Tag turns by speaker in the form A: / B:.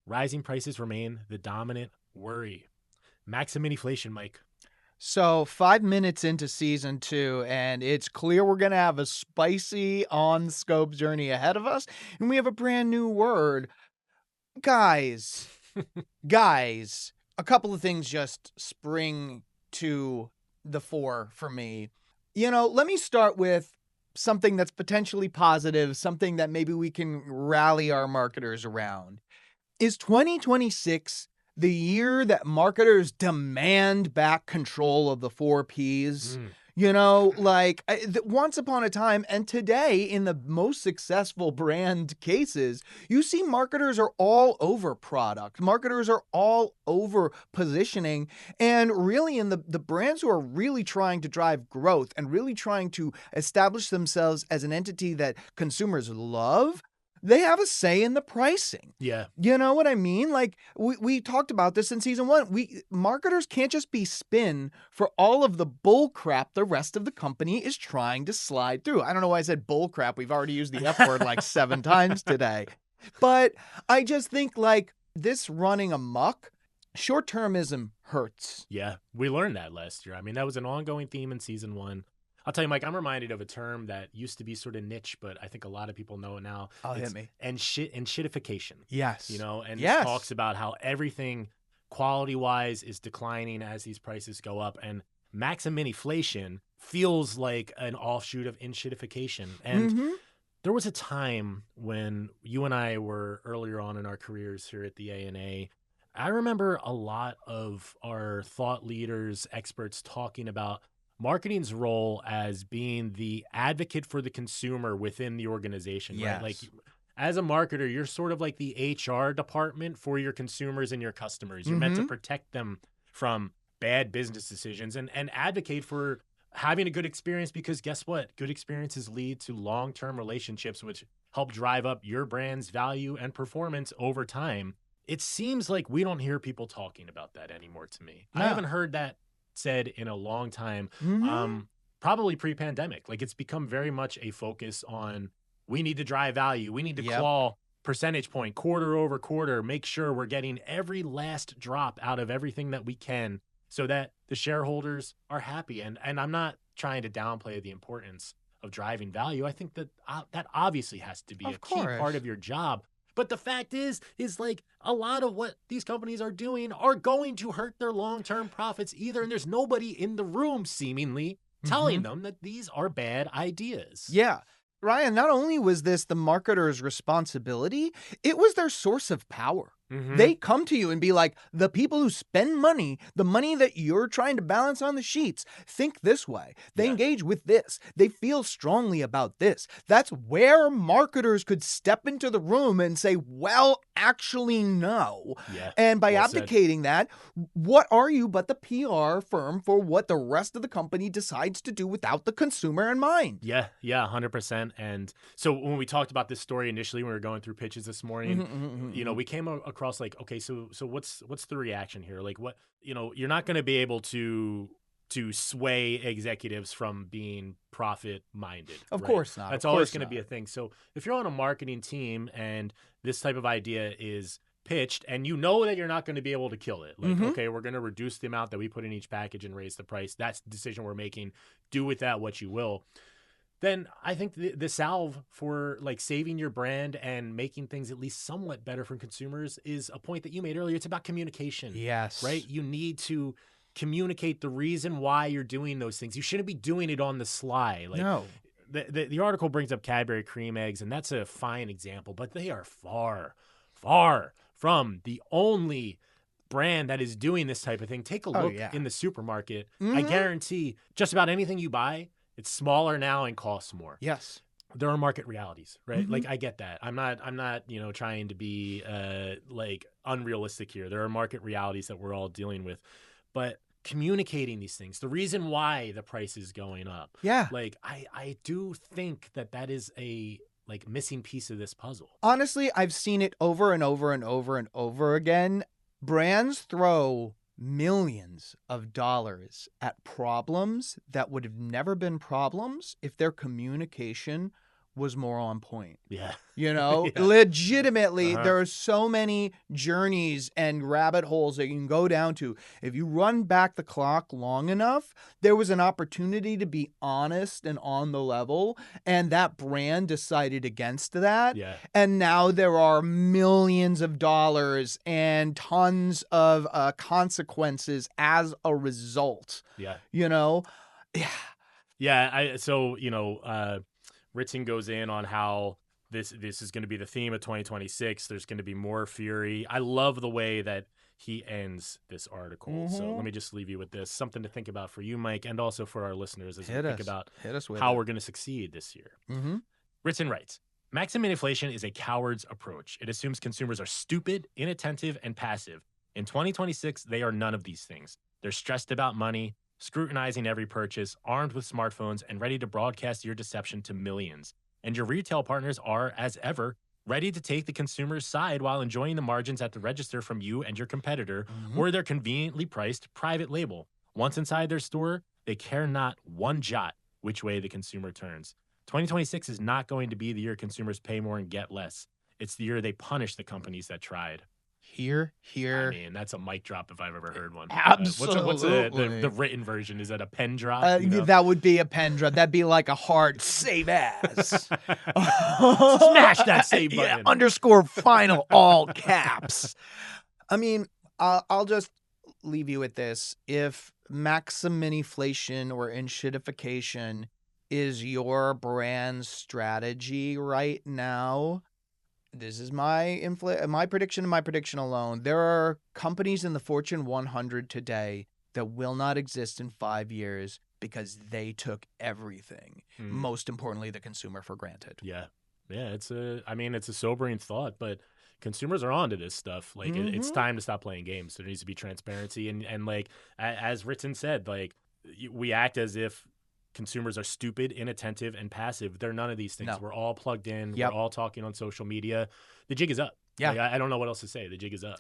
A: rising prices remain the dominant worry. Maximum-inflation, Mike.
B: So 5 minutes into season 2, and it's clear we're going to have a spicy on-scope journey ahead of us, and we have a brand new word. Guys, a couple of things just spring to the fore for me. Let me start with something that's potentially positive, something that maybe we can rally our marketers around. Is 2026 the year that marketers demand back control of the 4Ps? Once upon a time and today, in the most successful brand cases, you see marketers are all over product. Marketers are all over positioning. And really, in the brands who are really trying to drive growth and really trying to establish themselves as an entity that consumers love, they have a say in the pricing.
A: Yeah.
B: You know what I mean? Like we talked about this in season 1. Marketers can't just be spin for all of the bull crap the rest of the company is trying to slide through. I don't know why I said bull crap. We've already used the F word like 7 times today. But I just think like this running amok, short-termism hurts.
A: Yeah, we learned that last year. I mean, that was an ongoing theme in season 1. I'll tell you, Mike, I'm reminded of a term that used to be sort of niche, but I think a lot of people know it now.
B: Hit me.
A: Enshittification.
B: Yes.
A: And
B: yes.
A: It talks about how everything quality-wise is declining as these prices go up. And maximum-inflation feels like an offshoot of enshittification. And there was a time when you and I were earlier on in our careers here at the ANA. I remember a lot of our thought leaders, experts talking about marketing's role as being the advocate for the consumer within the organization,
B: yes.
A: right? Like as a marketer, you're sort of like the HR department for your consumers and your customers. You're meant to protect them from bad business decisions and advocate for having a good experience, because guess what? Good experiences lead to long-term relationships, which help drive up your brand's value and performance over time. It seems like we don't hear people talking about that anymore to me.
B: No.
A: I haven't heard that said in a long time, probably pre-pandemic. Like it's become very much a focus on we need to drive value. We need to claw percentage point quarter over quarter, make sure we're getting every last drop out of everything that we can so that the shareholders are happy. And I'm not trying to downplay the importance of driving value. I think that that obviously has to be a key part of your job. But the fact is like a lot of what these companies are doing are going to hurt their long-term profits either. And there's nobody in the room seemingly telling them that these are bad ideas.
B: Yeah. Ryan, not only was this the marketer's responsibility, it was their source of power. They come to you and be like, the people who spend money, the money that you're trying to balance on the sheets, think this way. They engage with this. They feel strongly about this. That's where marketers could step into the room and say, well, actually, no.
A: Yeah,
B: and by abdicating that, what are you but the PR firm for what the rest of the company decides to do without the consumer in mind?
A: Yeah, 100%. And so when we talked about this story initially, when we were going through pitches this morning, we came across like, okay, so what's the reaction here? Like what, you're not going to be able to sway executives from being profit minded.
B: Of course not.
A: That's always going to be a thing. So if you're on a marketing team and this type of idea is pitched and you know that you're not going to be able to kill it, like, okay, we're going to reduce the amount that we put in each package and raise the price. That's the decision we're making. Do with that what you will. Then I think the salve for like saving your brand and making things at least somewhat better for consumers is a point that you made earlier. It's about communication.
B: Yes.
A: Right? You need to communicate the reason why you're doing those things. You shouldn't be doing it on the sly. Like,
B: no.
A: The article brings up Cadbury cream eggs, and that's a fine example, but they are far, far from the only brand that is doing this type of thing. Take a look in the supermarket. I guarantee just about anything you buy, it's smaller now and costs more.
B: Yes.
A: There are market realities, right? Like I get that. I'm not, trying to be like unrealistic here. There are market realities that we're all dealing with, but communicating these things, the reason why the price is going up.
B: Yeah.
A: Like I do think that is a like missing piece of this puzzle.
B: Honestly, I've seen it over and over and over and over again. Brands throw millions of dollars at problems that would have never been problems if their communication was more on point.
A: Yeah.
B: You know,
A: Yeah.
B: legitimately, there are so many journeys and rabbit holes that you can go down to. If you run back the clock long enough, there was an opportunity to be honest and on the level, and that brand decided against that.
A: Yeah.
B: And now there are millions of dollars and tons of consequences as a result.
A: Yeah.
B: You know? Yeah.
A: Yeah. So, Ritson goes in on how this is going to be the theme of 2026. There's going to be more fury. I love the way that he ends this article. So let me just leave you with this. Something to think about for you, Mike, and also for our listeners as we think about how we're going to succeed this year. Ritson writes, maximum inflation is a coward's approach. It assumes consumers are stupid, inattentive, and passive. In 2026, they are none of these things. They're stressed about money, scrutinizing every purchase, armed with smartphones, and ready to broadcast your deception to millions. And your retail partners are, as ever, ready to take the consumer's side while enjoying the margins at the register from you and your competitor or their conveniently priced private label. Once inside their store, they care not one jot which way the consumer turns. 2026 is not going to be the year consumers pay more and get less. It's the year they punish the companies that tried.
B: Here.
A: I mean, that's a mic drop if I've ever heard one.
B: Absolutely.
A: What's the written version? Is that a pen drop?
B: That would be a pen drop. That'd be like a hard save as.
A: Smash that save button.
B: Yeah, _final all caps. I mean, I'll just leave you with this. If maximflation or enshittification is your brand strategy right now, this is my prediction and my prediction alone. There are companies in the Fortune 100 today that will not exist in 5 years because they took everything, most importantly, the consumer, for granted.
A: Yeah. It's a sobering thought, but consumers are onto this stuff. Like it's time to stop playing games. There needs to be transparency. And like, as Ritson said, like we act as if consumers are stupid, inattentive, and passive. They're none of these things.
B: No.
A: We're all plugged in.
B: Yep.
A: We're all talking on social media. The jig is up.
B: Yeah.
A: Like, I don't know what else to say. The jig is up.